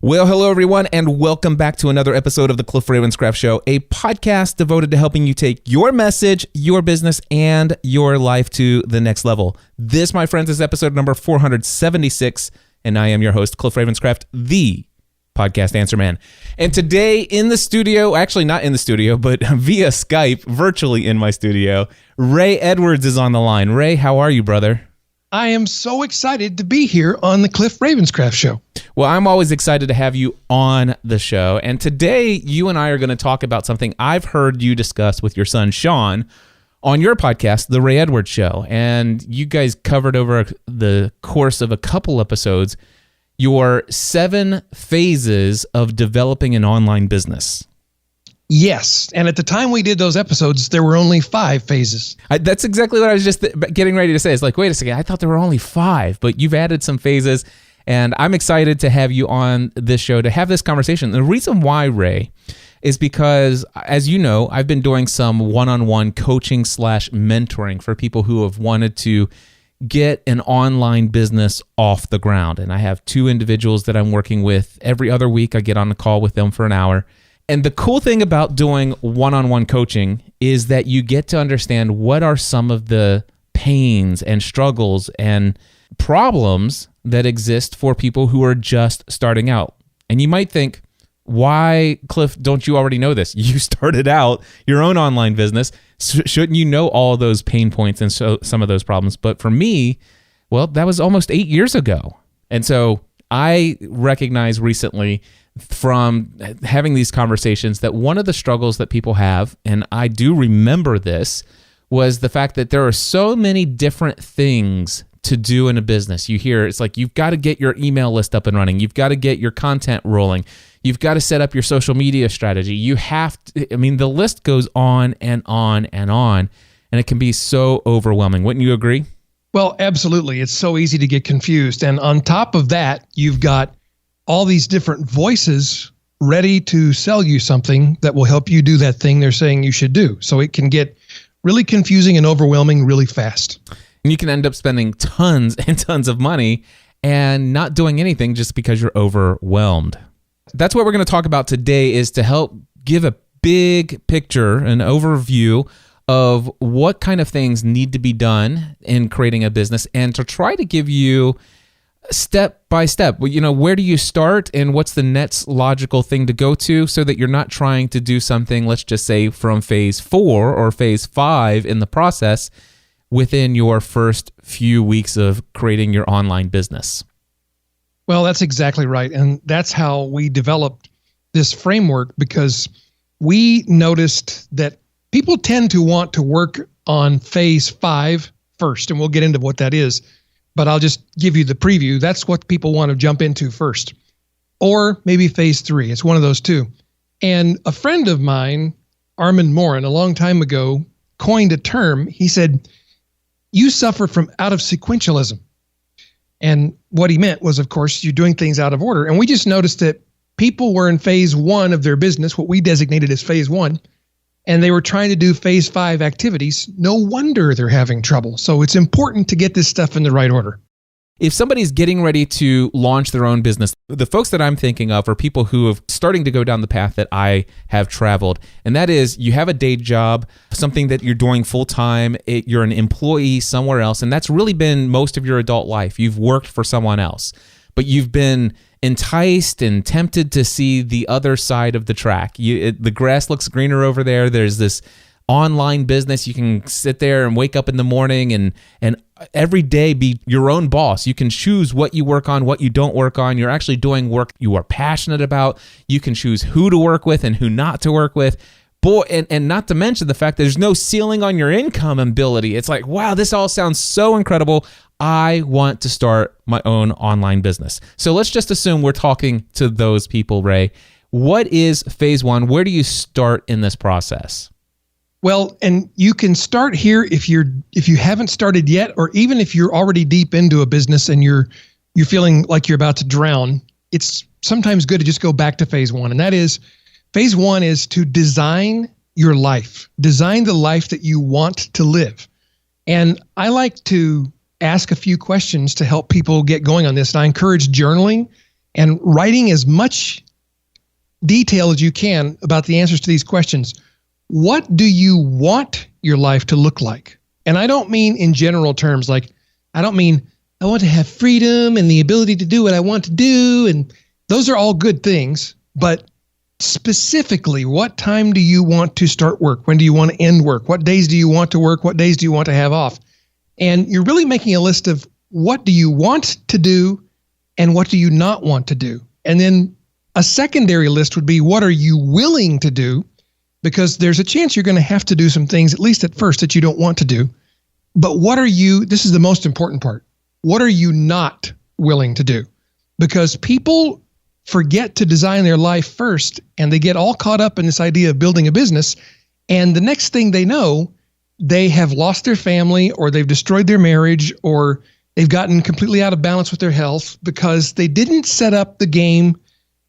Well, hello everyone, and welcome back to another episode of the Cliff Ravenscraft Show, a podcast devoted to helping you take your message, your business, and your life to the next level. This, my friends, is episode number 476, and I am your host, Cliff Ravenscraft, the podcast answer man. And today in the studio, actually not in the studio, but via Skype, virtually in my studio, Ray Edwards is on the line. Ray, how are you, brother? I am so excited to be here on the Cliff Ravenscraft Show. Well, I'm always excited to have you on the show. And today, you and I are going to talk about something I've heard you discuss with your son, Sean, on your podcast, The Ray Edwards Show. And you guys covered over the course of a couple episodes your 7 phases of developing an online business. Yes. And at the time we did those episodes, there were only 5 phases. That's exactly what I was just getting ready to say. It's like, wait a second, I thought there were only 5, but you've added some phases. And I'm excited to have you on this show to have this conversation. The reason why, Ray, is because, as you know, I've been doing some one-on-one coaching / mentoring for people who have wanted to get an online business off the ground. And I have 2 individuals that I'm working with. Every other week, I get on a call with them for an hour. And the cool thing about doing one-on-one coaching is that you get to understand what are some of the pains and struggles and problems that exist for people who are just starting out. And you might think, why, Cliff, don't you already know this? You started out your own online business. Shouldn't you know all those pain points and so some of those problems? But for me, well, that was almost 8 years ago. And so I recognized recently from having these conversations that one of the struggles that people have, and I do remember this, was the fact that there are so many different things to do in a business. You hear it's like you've got to get your email list up and running. You've got to get your content rolling. You've got to set up your social media strategy. You have to, the list goes on and on and on, and it can be so overwhelming. Wouldn't you agree? Well, absolutely. It's so easy to get confused. And on top of that, you've got all these different voices ready to sell you something that will help you do that thing they're saying you should do. So it can get really confusing and overwhelming really fast. And you can end up spending tons and tons of money and not doing anything just because you're overwhelmed. That's what we're going to talk about today, is to help give a big picture, an overview of what kind of things need to be done in creating a business, and to try to give you step by step, where do you start and what's the next logical thing to go to, so that you're not trying to do something, let's just say from phase 4 or phase 5 in the process within your first few weeks of creating your online business. Well, that's exactly right. And that's how we developed this framework, because we noticed that people tend to want to work on phase 5 first, and we'll get into what that is. But I'll just give you the preview. That's what people want to jump into first. Or maybe phase 3. It's one of those two. And a friend of mine, Armand Morin, a long time ago, coined a term. He said, you suffer from out of sequentialism. And what he meant was, of course, you're doing things out of order. And we just noticed that people were in phase 1 of their business, what we designated as phase 1, and they were trying to do phase 5 activities. No wonder they're having trouble. So it's important to get this stuff in the right order. If somebody's getting ready to launch their own business, the folks that I'm thinking of are people who are starting to go down the path that I have traveled. And that is, you have a day job, something that you're doing full time, you're an employee somewhere else, and that's really been most of your adult life. You've worked for someone else, but you've been enticed and tempted to see the other side of the track. The grass looks greener over there. There's this online business. You can sit there and wake up in the morning and every day be your own boss. You can choose what you work on, what you don't work on. You're actually doing work you are passionate about. You can choose who to work with and who not to work with. Boy, and not to mention the fact that there's no ceiling on your income ability. It's like, wow, this all sounds so incredible. I want to start my own online business. So let's just assume we're talking to those people, Ray. What is phase 1? Where do you start in this process? Well, and you can start here if you haven't started yet, or even if you're already deep into a business and you're feeling like you're about to drown. It's sometimes good to just go back to phase 1, and that is, phase 1 is to design your life. Design the life that you want to live. And I like to ask a few questions to help people get going on this. And I encourage journaling and writing as much detail as you can about the answers to these questions. What do you want your life to look like? And I don't mean in general terms, like, I don't mean I want to have freedom and the ability to do what I want to do. And those are all good things. But specifically, what time do you want to start work? When do you want to end work? What days do you want to work? What days do you want to have off? And you're really making a list of what do you want to do and what do you not want to do? And then a secondary list would be what are you willing to do? Because there's a chance you're going to have to do some things, at least at first, that you don't want to do. But this is the most important part. What are you not willing to do? Because people forget to design their life first, and they get all caught up in this idea of building a business. And the next thing they know, they have lost their family, or they've destroyed their marriage, or they've gotten completely out of balance with their health because they didn't set up the game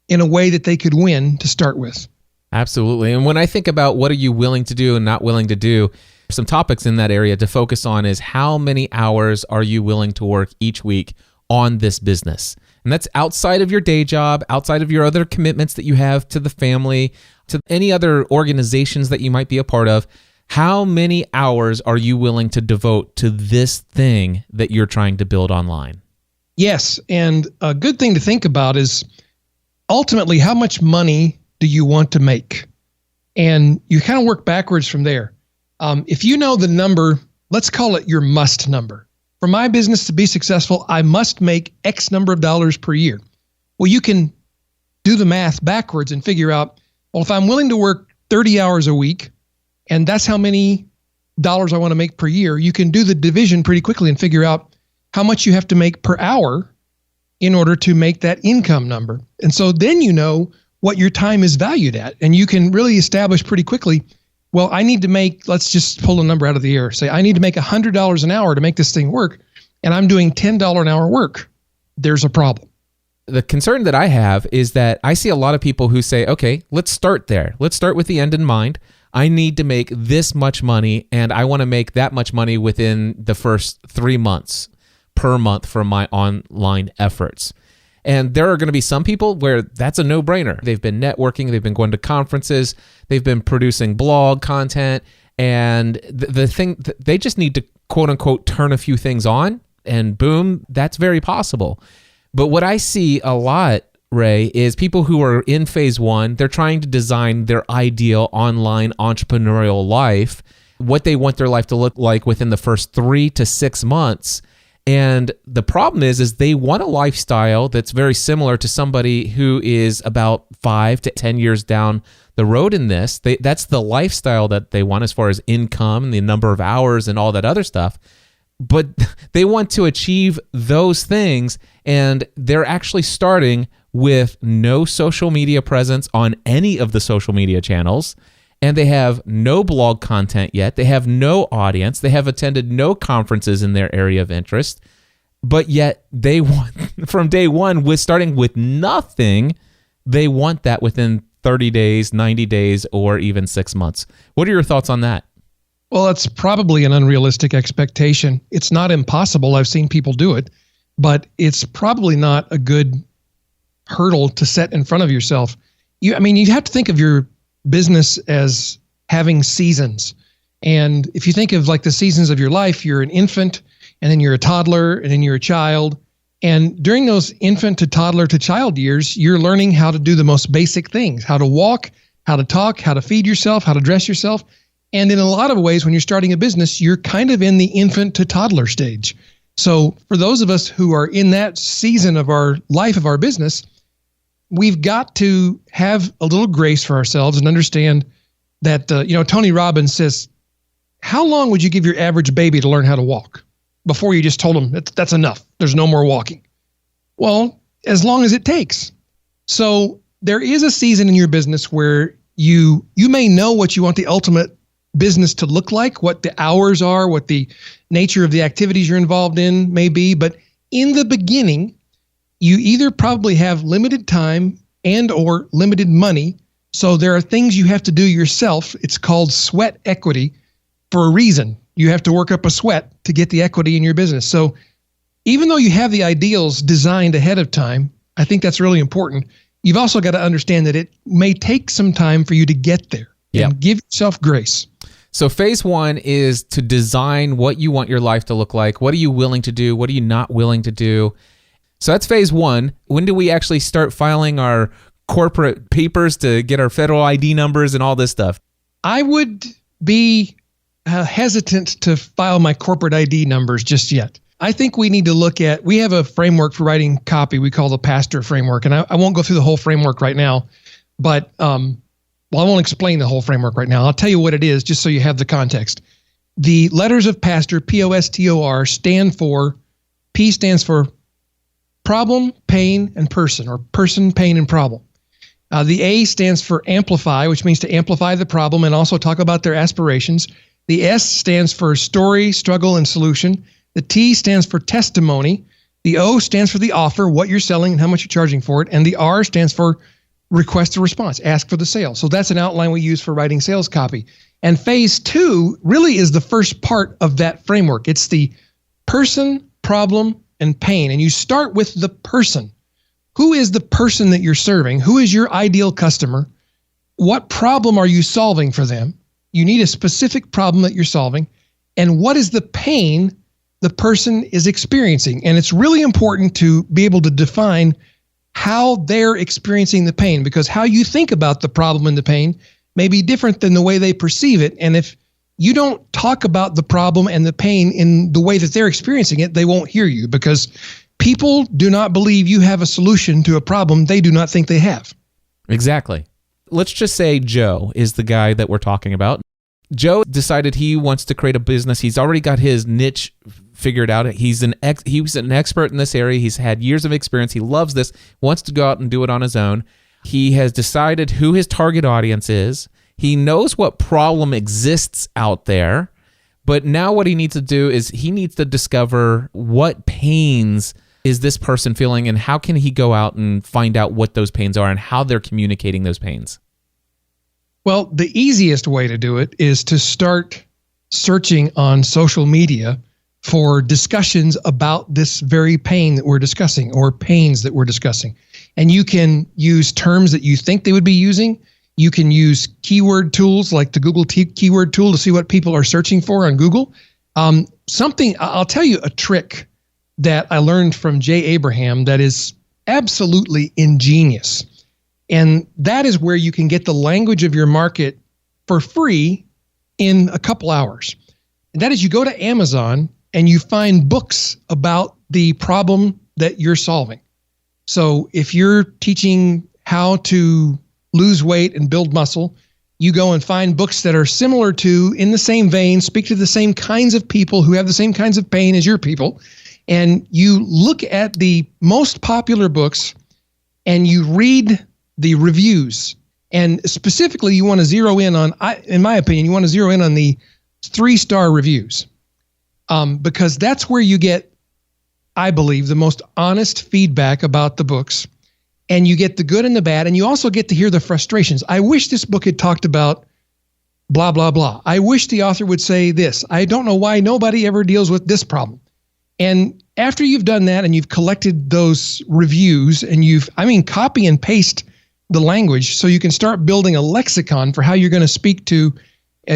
in a way that they could win to start with. Absolutely. And when I think about what are you willing to do and not willing to do, some topics in that area to focus on is how many hours are you willing to work each week on this business? And that's outside of your day job, outside of your other commitments that you have to the family, to any other organizations that you might be a part of. How many hours are you willing to devote to this thing that you're trying to build online? Yes. And a good thing to think about is ultimately how much money do you want to make? And you kind of work backwards from there. If you know the number, let's call it your must number. For my business to be successful, I must make X number of dollars per year. Well, you can do the math backwards and figure out, well, if I'm willing to work 30 hours a week, and that's how many dollars I want to make per year, you can do the division pretty quickly and figure out how much you have to make per hour in order to make that income number. And so then you know what your time is valued at, and you can really establish pretty quickly, well, I need to make, let's just pull a number out of the air. Say, I need to make $100 an hour to make this thing work, and I'm doing $10 an hour work. There's a problem. The concern that I have is that I see a lot of people who say, okay, let's start there. Let's start with the end in mind. I need to make this much money, and I want to make that much money within the first 3 months per month from my online efforts. And there are going to be some people where that's a no-brainer. They've been networking, they've been going to conferences, they've been producing blog content, and the thing, they just need to quote-unquote turn a few things on, and boom, that's very possible. But what I see a lot, Ray, is people who are in phase one, they're trying to design their ideal online entrepreneurial life, what they want their life to look like within the first 3 to 6 months. And the problem is they want a lifestyle that's very similar to somebody who is about 5 to 10 years down the road in this. That's the lifestyle that they want as far as income and the number of hours and all that other stuff. But they want to achieve those things, and they're actually starting with no social media presence on any of the social media channels. And they have no blog content yet. They have no audience. They have attended no conferences in their area of interest. But yet they want, from day one, with starting with nothing, they want that within 30 days, 90 days, or even 6 months. What are your thoughts on that? Well, it's probably an unrealistic expectation. It's not impossible. I've seen people do it, but it's probably not a good hurdle to set in front of yourself. You have to think of your business as having seasons. And if you think of like the seasons of your life, you're an infant, and then you're a toddler, and then you're a child. And during those infant to toddler to child years, you're learning how to do the most basic things, how to walk, how to talk, how to feed yourself, how to dress yourself. And in a lot of ways, when you're starting a business, you're kind of in the infant to toddler stage. So for those of us who are in that season of our life, of our business, we've got to have a little grace for ourselves and understand that, Tony Robbins says, how long would you give your average baby to learn how to walk before you just told them that's enough? There's no more walking. Well, as long as it takes. So there is a season in your business where you may know what you want the ultimate business to look like, what the hours are, what the nature of the activities you're involved in may be. But in the beginning, you either probably have limited time and or limited money. So there are things you have to do yourself. It's called sweat equity for a reason. You have to work up a sweat to get the equity in your business. So even though you have the ideals designed ahead of time, I think that's really important. You've also got to understand that it may take some time for you to get there. Yep. And give yourself grace. So phase 1 is to design what you want your life to look like. What are you willing to do? What are you not willing to do? So that's phase 1. When do we actually start filing our corporate papers to get our federal ID numbers and all this stuff? I would be hesitant to file my corporate ID numbers just yet. I think we need to we have a framework for writing copy we call the Pastor Framework. And I won't go through the whole framework right now, but I won't explain the whole framework right now. I'll tell you what it is just so you have the context. The letters of Pastor, P-O-S-T-O-R, P stands for problem, pain, and person, or person, pain, and problem. The A stands for amplify, which means to amplify the problem and also talk about their aspirations. The S stands for story, struggle, and solution. The T stands for testimony. The O stands for the offer, what you're selling and how much you're charging for it. And the R stands for request a response, ask for the sale. So that's an outline we use for writing sales copy. And phase 2 really is the first part of that framework. It's the person, problem, and pain. And you start with the person. Who is the person that you're serving? Who is your ideal customer? What problem are you solving for them? You need a specific problem that you're solving. And what is the pain the person is experiencing? And it's really important to be able to define how they're experiencing the pain, because how you think about the problem and the pain may be different than the way they perceive it. And if you don't talk about the problem and the pain in the way that they're experiencing it, they won't hear you, because people do not believe you have a solution to a problem they do not think they have. Exactly. Let's just say Joe is the guy that we're talking about. Joe decided he wants to create a business. He's already got his niche figured out. He was an expert in this area. He's had years of experience. He loves this, wants to go out and do it on his own. He has decided who his target audience is. He knows what problem exists out there, but now what he needs to do is he needs to discover what pains is this person feeling, and how can he go out and find out what those pains are and how they're communicating those pains. Well, the easiest way to do it is to start searching on social media for discussions about this very pain that we're discussing, or pains that we're discussing. And you can use terms that you think they would be using. You can use keyword tools like the Google keyword tool to see what people are searching for on Google. I'll tell you a trick that I learned from Jay Abraham that is absolutely ingenious. And that is where you can get the language of your market for free in a couple hours. And that is, you go to Amazon and you find books about the problem that you're solving. So if you're teaching how to lose weight and build muscle, you go and find books that are similar to, in the same vein, speak to the same kinds of people who have the same kinds of pain as your people. And you look at the most popular books and you read the reviews. And specifically, you want to zero in on, in my opinion, you want to zero in on the 3-star reviews. Because that's where you get, I believe, the most honest feedback about the books. And you get the good and the bad, and you also get to hear the frustrations. I wish this book had talked about blah, blah, blah. I wish the author would say this. I don't know why nobody ever deals with this problem. And after you've done that and you've collected those reviews and copy and paste the language so you can start building a lexicon for how you're going to speak to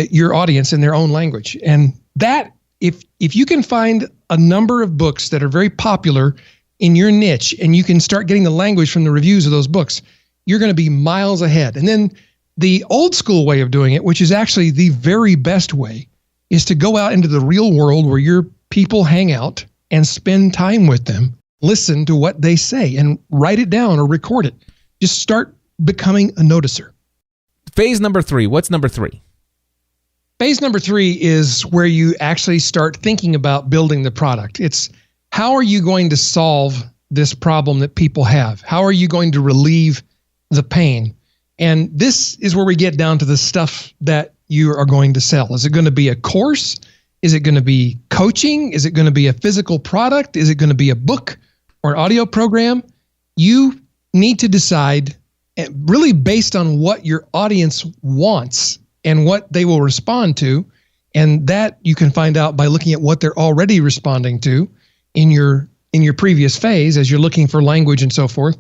your audience in their own language. And that, if you can find a number of books that are very popular in your niche and you can start getting the language from the reviews of those books, you're going to be miles ahead. And then the old school way of doing it, which is actually the very best way, is to go out into the real world where your people hang out and spend time with them, listen to what they say and write it down or record it. Just start becoming a noticer. Phase number 3. What's number 3? Phase number 3 is where you actually start thinking about building the product. It's, how are you going to solve this problem that people have? How are you going to relieve the pain? And this is where we get down to the stuff that you are going to sell. Is it going to be a course? Is it going to be coaching? Is it going to be a physical product? Is it going to be a book or an audio program? You need to decide, really based on what your audience wants and what they will respond to. And that you can find out by looking at what they're already responding to in your in your previous phase as you're looking for language and so forth.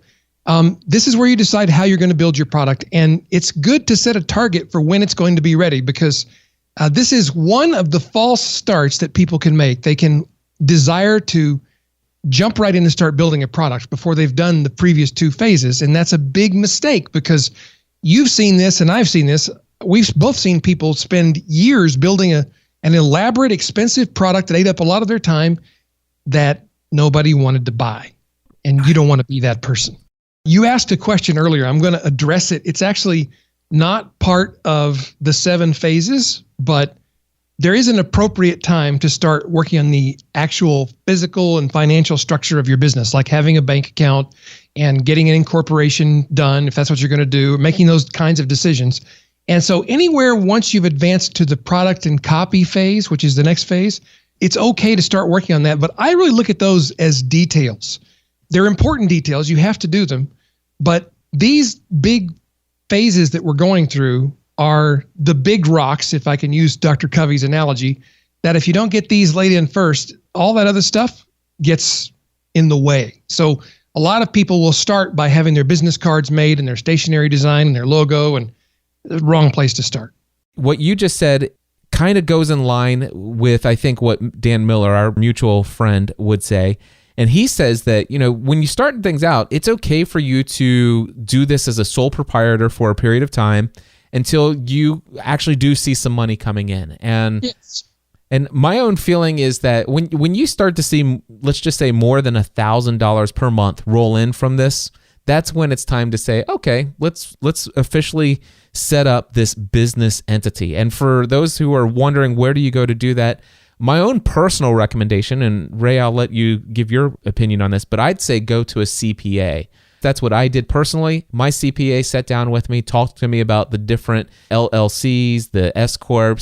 This is where you decide how you're going to build your product. And it's good to set a target for when it's going to be ready, because this is one of the false starts that people can make. They can desire to jump right in and start building a product before they've done the previous two phases. And that's a big mistake, because you've seen this and I've seen this. We've both seen people spend years building an elaborate, expensive product that ate up a lot of their time that nobody wanted to buy. And you don't want to be that person. You asked a question earlier. I'm going to address it. It's actually not part of the 7 phases, but there is an appropriate time to start working on the actual physical and financial structure of your business, like having a bank account and getting an incorporation done, if that's what you're going to do, making those kinds of decisions. And so anywhere once you've advanced to the product and copy phase, which is the next phase, it's okay to start working on that. But I really look at those as details. They're important details. You have to do them. But these big phases that we're going through are the big rocks, if I can use Dr. Covey's analogy, that if you don't get these laid in first, all that other stuff gets in the way. So a lot of people will start by having their business cards made and their stationery design and their logo, and the wrong place to start. What you just said kind of goes in line with, I think, what Dan Miller, our mutual friend, would say. And he says that, when you start things out, it's okay for you to do this as a sole proprietor for a period of time until you actually do see some money coming in. And yes. And my own feeling is that when you start to see, let's just say, more than $1,000 per month roll in from this, that's when it's time to say, okay, let's officially set up this business entity. And for those who are wondering, where do you go to do that? My own personal recommendation, and Ray, I'll let you give your opinion on this, but I'd say go to a CPA. That's what I did personally. My CPA sat down with me, talked to me about the different LLCs, the S Corps,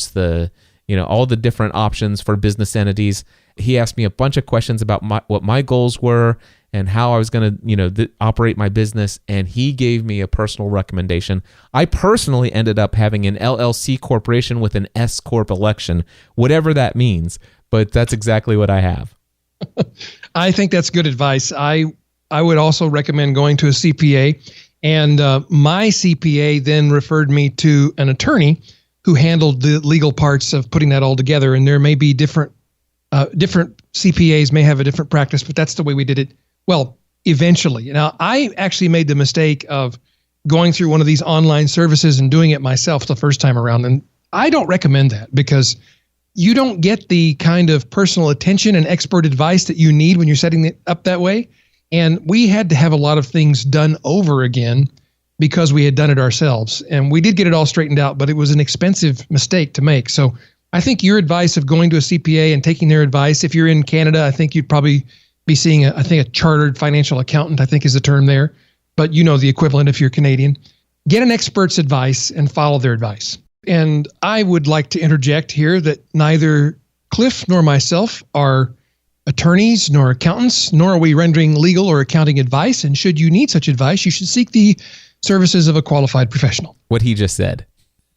all the different options for business entities. He asked me a bunch of questions about what my goals were and how I was going to, operate my business. And he gave me a personal recommendation. I personally ended up having an LLC corporation with an S Corp election, whatever that means. But that's exactly what I have. I think that's good advice. I would also recommend going to a CPA. And my CPA then referred me to an attorney who handled the legal parts of putting that all together. And there may be different CPAs may have a different practice, but that's the way we did it. Well, eventually. Now, I actually made the mistake of going through one of these online services and doing it myself the first time around. And I don't recommend that, because you don't get the kind of personal attention and expert advice that you need when you're setting it up that way. And we had to have a lot of things done over again because we had done it ourselves. And we did get it all straightened out, but it was an expensive mistake to make. So I think your advice of going to a CPA and taking their advice, if you're in Canada, I think you'd probably be seeing a chartered financial accountant, I think is the term there, but the equivalent if you're Canadian. Get an expert's advice and follow their advice. And I would like to interject here that neither Cliff nor myself are attorneys nor accountants, nor are we rendering legal or accounting advice. And should you need such advice, you should seek the services of a qualified professional. What he just said.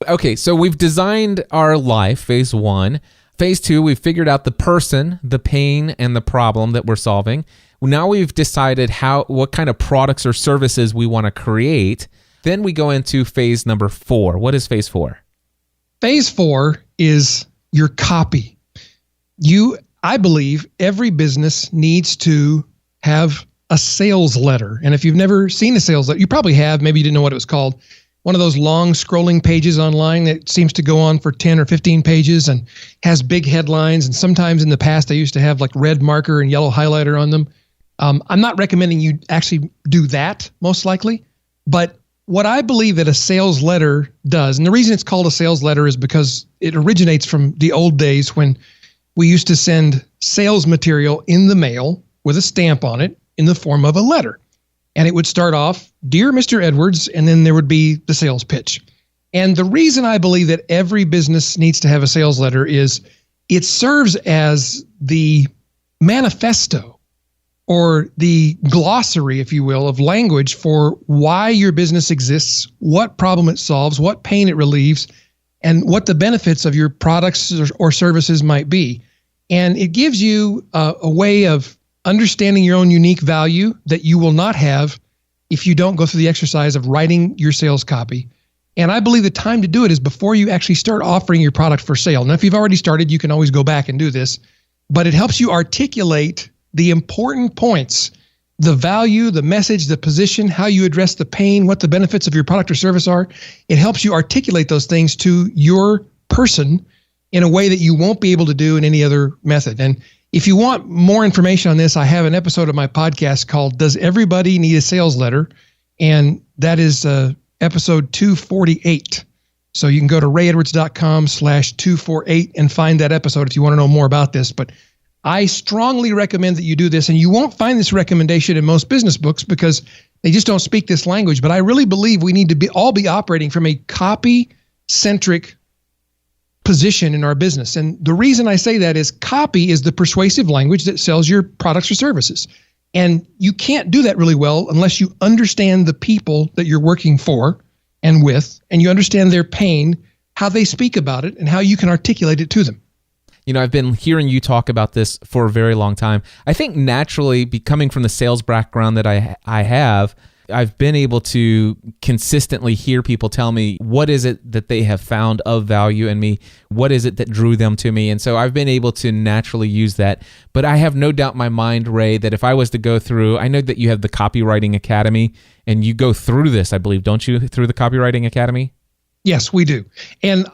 Okay, so we've designed our life, phase 1. Phase 2, we've figured out the person, the pain, and the problem that we're solving. Now we've decided what kind of products or services we want to create. Then we go into phase number 4. What is phase 4? Phase 4 is your copy. I believe every business needs to have a sales letter. And if you've never seen a sales letter, you probably have, maybe you didn't know what it was called. One of those long scrolling pages online that seems to go on for 10 or 15 pages and has big headlines. And sometimes in the past, I used to have like red marker and yellow highlighter on them. I'm not recommending you actually do that, most likely. But what I believe that a sales letter does, and the reason it's called a sales letter is because it originates from the old days when we used to send sales material in the mail with a stamp on it in the form of a letter. And it would start off, "Dear Mr. Edwards," and then there would be the sales pitch. And the reason I believe that every business needs to have a sales letter is it serves as the manifesto or the glossary, if you will, of language for why your business exists, what problem it solves, what pain it relieves, and what the benefits of your products or services might be. And it gives you a way of understanding your own unique value that you will not have if you don't go through the exercise of writing your sales copy. And I believe the time to do it is before you actually start offering your product for sale. Now, if you've already started, you can always go back and do this, but it helps you articulate the important points, the value, the message, the position, how you address the pain, what the benefits of your product or service are. It helps you articulate those things to your person in a way that you won't be able to do in any other method. And if you want more information on this, I have an episode of my podcast called Does Everybody Need a Sales Letter? And that is episode 248. So you can go to rayedwards.com/248 and find that episode if you want to know more about this. But I strongly recommend that you do this. And you won't find this recommendation in most business books because they just don't speak this language. But I really believe we need to all be operating from a copy-centric position in our business. And the reason I say that is copy is the persuasive language that sells your products or services. And you can't do that really well unless you understand the people that you're working for and with, and you understand their pain, how they speak about it, and how you can articulate it to them. You know, I've been hearing you talk about this for a very long time. I think naturally, coming from the sales background that I have, I've been able to consistently hear people tell me what is it that they have found of value in me, what is it that drew them to me, and so I've been able to naturally use that. But I have no doubt in my mind, Ray, that if I was to go through, I know that you have the Copywriting Academy, and you go through this, I believe, don't you, through the Copywriting Academy? Yes, we do. And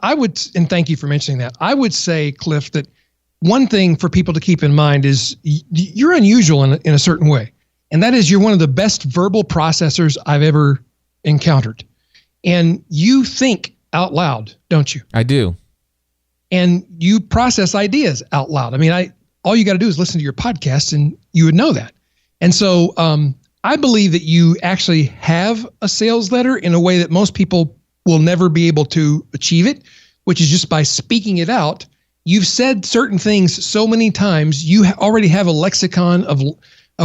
thank you for mentioning that. I would say, Cliff, that one thing for people to keep in mind is you're unusual in a certain way. And that is you're one of the best verbal processors I've ever encountered. And you think out loud, don't you? I do. And you process ideas out loud. I mean, all you got to do is listen to your podcast and you would know that. And so I believe that you actually have a sales letter in a way that most people will never be able to achieve it, which is just by speaking it out. You've said certain things so many times, you already have a lexicon of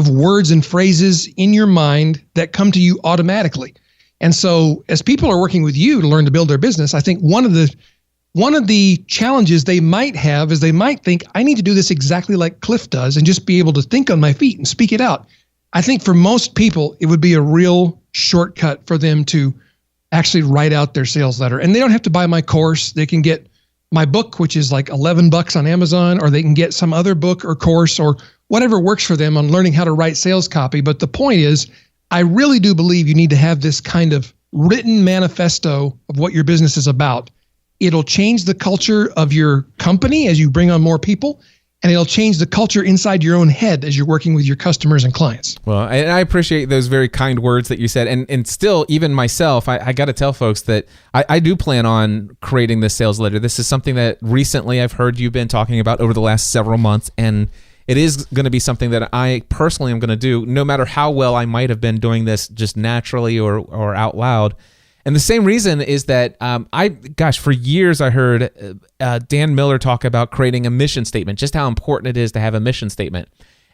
words and phrases in your mind that come to you automatically. And so as people are working with you to learn to build their business, I think one of the challenges they might have is they might think, I need to do this exactly like Cliff does and just be able to think on my feet and speak it out. I think for most people, it would be a real shortcut for them to actually write out their sales letter. And they don't have to buy my course. They can get my book, which is like $11 on Amazon, or they can get some other book or course or whatever works for them on learning how to write sales copy. But the point is, I really do believe you need to have this kind of written manifesto of what your business is about. It'll change the culture of your company as you bring on more people, and it'll change the culture inside your own head as you're working with your customers and clients. Well, and I appreciate those very kind words that you said. And still, even myself, I got to tell folks that I do plan on creating this sales letter. This is something that recently I've heard you've been talking about over the last several months, and it is going to be something that I personally am going to do, no matter how well I might have been doing this just naturally or out loud. And the same reason is that for years I heard Dan Miller talk about creating a mission statement, just how important it is to have a mission statement.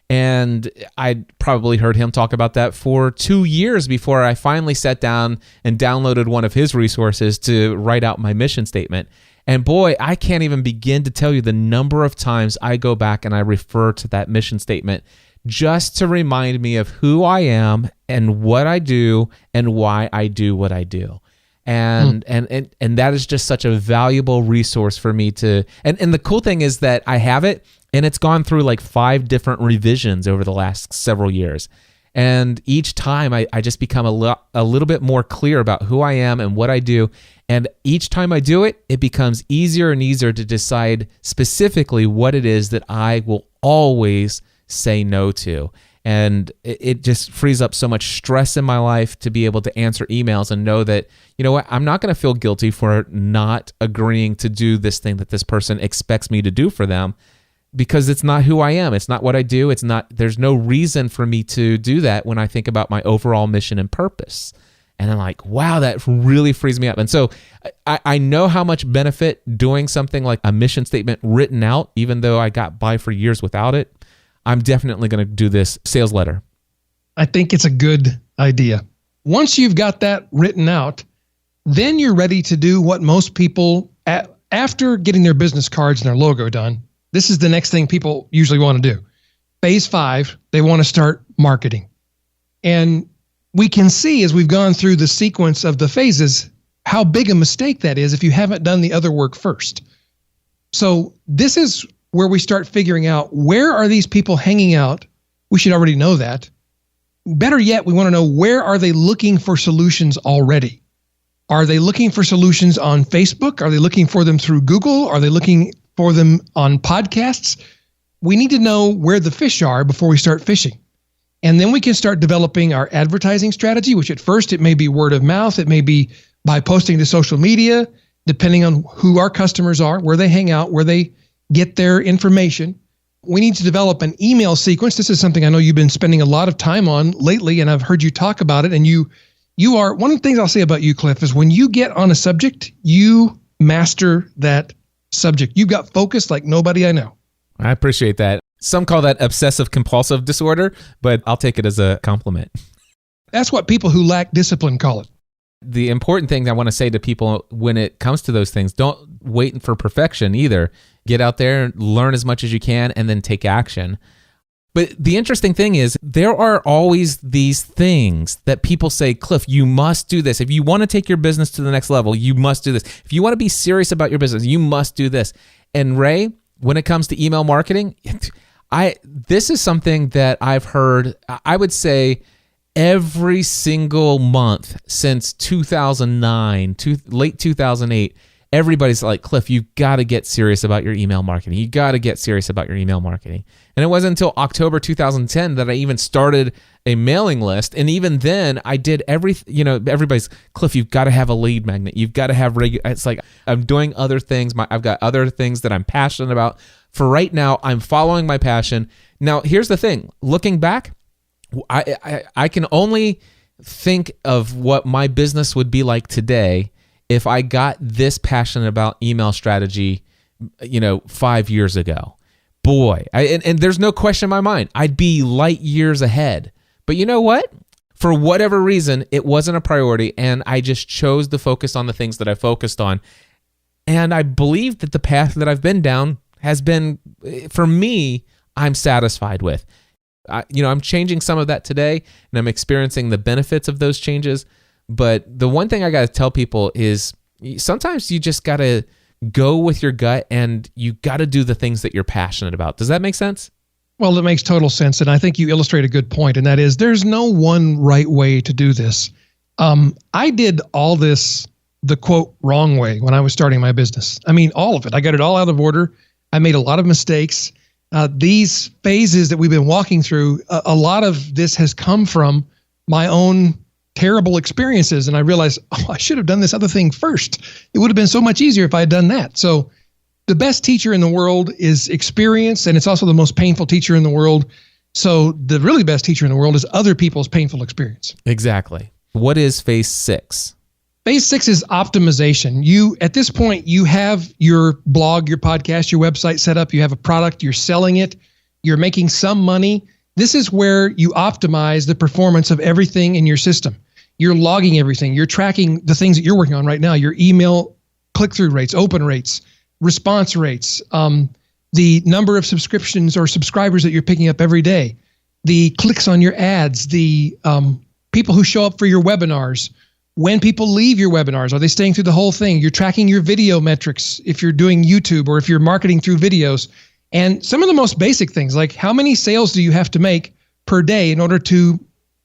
And I probably heard him talk about that for 2 years before I finally sat down and downloaded one of his resources to write out my mission statement. And boy, I can't even begin to tell you the number of times I go back and I refer to that mission statement just to remind me of who I am and what I do and why I do what I do. And that is just such a valuable resource for me to, and the cool thing is that I have it and it's gone through like 5 different revisions over the last several years. And each time I just become a little bit more clear about who I am and what I do. And each time I do it, it becomes easier and easier to decide specifically what it is that I will always say no to. And it just frees up so much stress in my life to be able to answer emails and know that, you know what, I'm not going to feel guilty for not agreeing to do this thing that this person expects me to do for them, because it's not who I am. It's not what I do. There's no reason for me to do that when I think about my overall mission and purpose. And I'm like, wow, that really frees me up. And so I know how much benefit doing something like a mission statement written out, even though I got by for years without it. I'm definitely going to do this sales letter. I think it's a good idea. Once you've got that written out, then you're ready to do what most people, after getting their business cards and their logo done, this is the next thing people usually want to do. phase 5, they want to start marketing. And we can see as we've gone through the sequence of the phases how big a mistake that is if you haven't done the other work first. So this is where we start figuring out, where are these people hanging out? We should already know that. Better yet, we want to know, where are they looking for solutions already? Are they looking for solutions on Facebook? Are they looking for them through Google? Are they looking for them on podcasts? We need to know where the fish are before we start fishing. And then we can start developing our advertising strategy, which at first it may be word of mouth. It may be by posting to social media, depending on who our customers are, where they hang out, where they get their information. We need to develop an email sequence. This is something I know you've been spending a lot of time on lately, and I've heard you talk about it. And you are, one of the things I'll say about you, Cliff, is when you get on a subject, you master that subject. You've got focus like nobody I know. I appreciate that. Some call that obsessive compulsive disorder, but I'll take it as a compliment. That's what people who lack discipline call it. The important thing I want to say to people when it comes to those things, don't wait for perfection either. Get out there, learn as much as you can, and then take action. But the interesting thing is, there are always these things that people say, Cliff, you must do this. If you want to take your business to the next level, you must do this. If you want to be serious about your business, you must do this. And Ray, when it comes to email marketing, this is something that I've heard, I would say, every single month since 2009, late 2008, everybody's like, Cliff, you've got to get serious about your email marketing. You got to get serious about your email marketing. And it wasn't until October 2010 that I even started a mailing list. And even then I did everybody's, Cliff, you've got to have a lead magnet. You've got to have it's like, I'm doing other things. I've got other things that I'm passionate about. For right now, I'm following my passion. Now, here's the thing. Looking back, I can only think of what my business would be like today if I got this passionate about email strategy, 5 years ago. Boy, and there's no question in my mind, I'd be light years ahead. But you know what? For whatever reason, it wasn't a priority, and I just chose to focus on the things that I focused on. And I believe that the path that I've been down has been, for me, I'm satisfied with. I'm changing some of that today, and I'm experiencing the benefits of those changes. But the one thing I got to tell people is sometimes you just got to go with your gut, and you got to do the things that you're passionate about. Does that make sense? Well, it makes total sense. And I think you illustrate a good point, and that is there's no one right way to do this. I did all this the quote wrong way when I was starting my business. I mean, all of it. I got it all out of order. I made a lot of mistakes. These phases that we've been walking through, a lot of this has come from my own terrible experiences. And I realized, I should have done this other thing first. It would have been so much easier if I had done that. So the best teacher in the world is experience, and it's also the most painful teacher in the world. So the really best teacher in the world is other people's painful experience. Exactly. What is phase 6? Phase 6 is optimization. At this point, you have your blog, your podcast, your website set up. You have a product, you're selling it, you're making some money. This is where you optimize the performance of everything in your system. You're logging everything. You're tracking the things that you're working on right now, your email click-through rates, open rates, response rates, the number of subscriptions or subscribers that you're picking up every day, the clicks on your ads, the people who show up for your webinars. When people leave your webinars, are they staying through the whole thing? You're tracking your video metrics if you're doing YouTube or if you're marketing through videos. And some of the most basic things, like how many sales do you have to make per day in order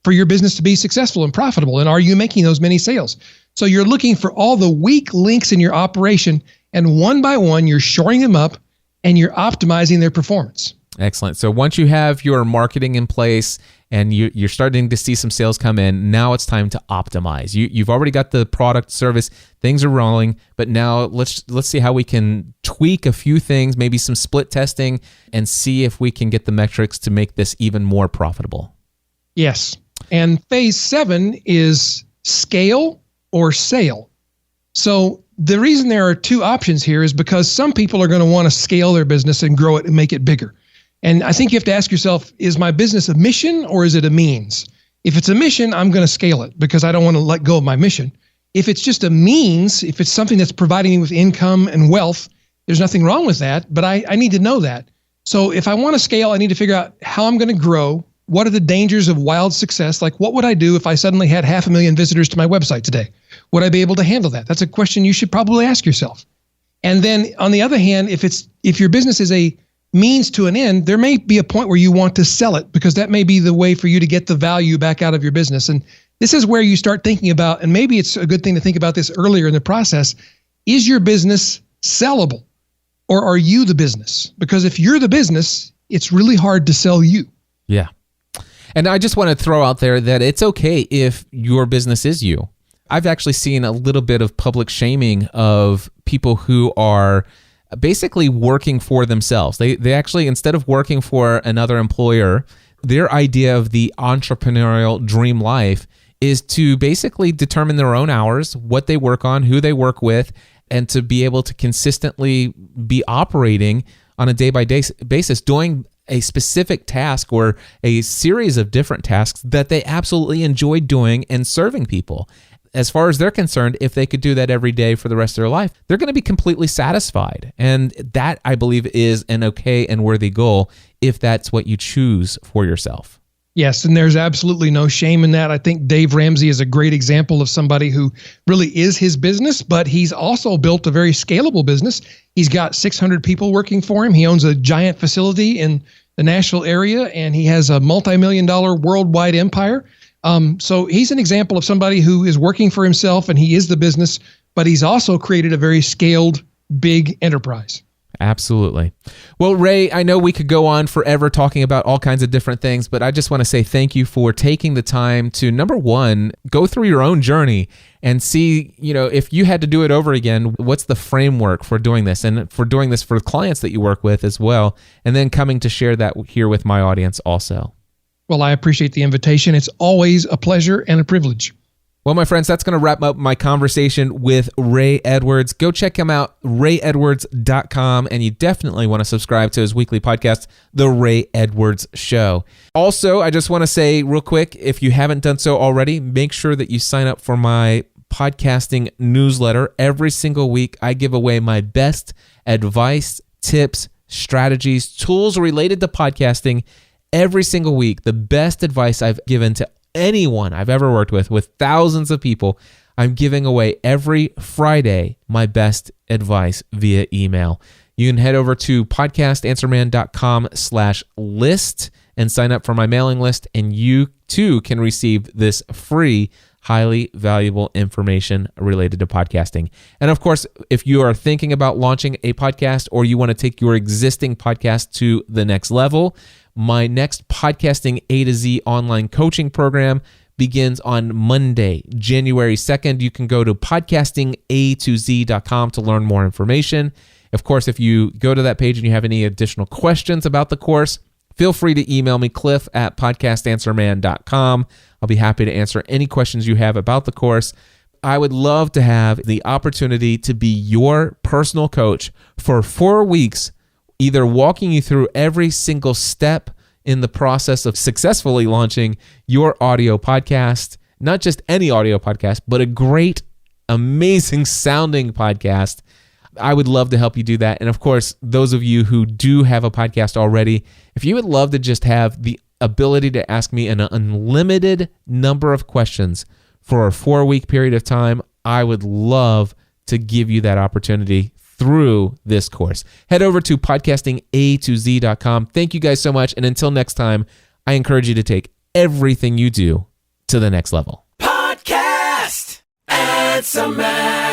for your business to be successful and profitable? And are you making those many sales? So you're looking for all the weak links in your operation, and one by one, you're shoring them up and you're optimizing their performance. Excellent. So once you have your marketing in place and you're starting to see some sales come in, now it's time to optimize. You've already got the product, service, things are rolling, but now let's see how we can tweak a few things, maybe some split testing, and see if we can get the metrics to make this even more profitable. Yes. And phase 7 is scale or sale. So the reason there are two options here is because some people are going to want to scale their business and grow it and make it bigger. And I think you have to ask yourself, is my business a mission or is it a means? If it's a mission, I'm going to scale it because I don't want to let go of my mission. If it's just a means, if it's something that's providing me with income and wealth, there's nothing wrong with that, but I need to know that. So if I want to scale, I need to figure out how I'm going to grow. What are the dangers of wild success? Like, what would I do if I suddenly had 500,000 visitors to my website today? Would I be able to handle that? That's a question you should probably ask yourself. And then on the other hand, if your business is a means to an end, there may be a point where you want to sell it, because that may be the way for you to get the value back out of your business. And this is where you start thinking about, and maybe it's a good thing to think about this earlier in the process, is your business sellable, or are you the business? Because if you're the business, it's really hard to sell you. Yeah. And I just want to throw out there that it's okay if your business is you. I've actually seen a little bit of public shaming of people who are basically working for themselves. They actually, instead of working for another employer, their idea of the entrepreneurial dream life is to basically determine their own hours, what they work on, who they work with, and to be able to consistently be operating on a day-by-day basis, doing a specific task or a series of different tasks that they absolutely enjoy doing and serving people. As far as they're concerned, if they could do that every day for the rest of their life, they're going to be completely satisfied. And that, I believe, is an okay and worthy goal if that's what you choose for yourself. Yes, and there's absolutely no shame in that. I think Dave Ramsey is a great example of somebody who really is his business, but he's also built a very scalable business. He's got 600 people working for him. He owns a giant facility in the Nashville area, and he has a multi-million-dollar worldwide empire. So he's an example of somebody who is working for himself, and he is the business, but he's also created a very scaled, big enterprise. Absolutely. Well, Ray, I know we could go on forever talking about all kinds of different things, but I just want to say thank you for taking the time to, number one, go through your own journey and see, if you had to do it over again, what's the framework for doing this, and for doing this for clients that you work with as well, and then coming to share that here with my audience also. Well, I appreciate the invitation. It's always a pleasure and a privilege. Well, my friends, that's going to wrap up my conversation with Ray Edwards. Go check him out, rayedwards.com, and you definitely want to subscribe to his weekly podcast, The Ray Edwards Show. Also, I just want to say real quick, if you haven't done so already, make sure that you sign up for my podcasting newsletter. Every single week, I give away my best advice, tips, strategies, tools related to podcasting. Every single week, the best advice I've given to anyone I've ever worked with thousands of people, I'm giving away every Friday my best advice via email. You can head over to podcastanswerman.com/list and sign up for my mailing list, and you too can receive this free, highly valuable information related to podcasting. And of course, if you are thinking about launching a podcast, or you want to take your existing podcast to the next level, my next Podcasting A to Z online coaching program begins on Monday, January 2nd. You can go to podcastingatoz.com to learn more information. Of course, if you go to that page and you have any additional questions about the course, feel free to email me, cliff@podcastanswerman.com. I'll be happy to answer any questions you have about the course. I would love to have the opportunity to be your personal coach for 4 weeks, either walking you through every single step in the process of successfully launching your audio podcast, not just any audio podcast, but a great, amazing sounding podcast. I would love to help you do that. And of course, those of you who do have a podcast already, if you would love to just have the ability to ask me an unlimited number of questions for a 4-week period of time, I would love to give you that opportunity through this course. Head over to podcastingatoz.com. Thank you guys so much. And until next time, I encourage you to take everything you do to the next level. Podcast Answer Man.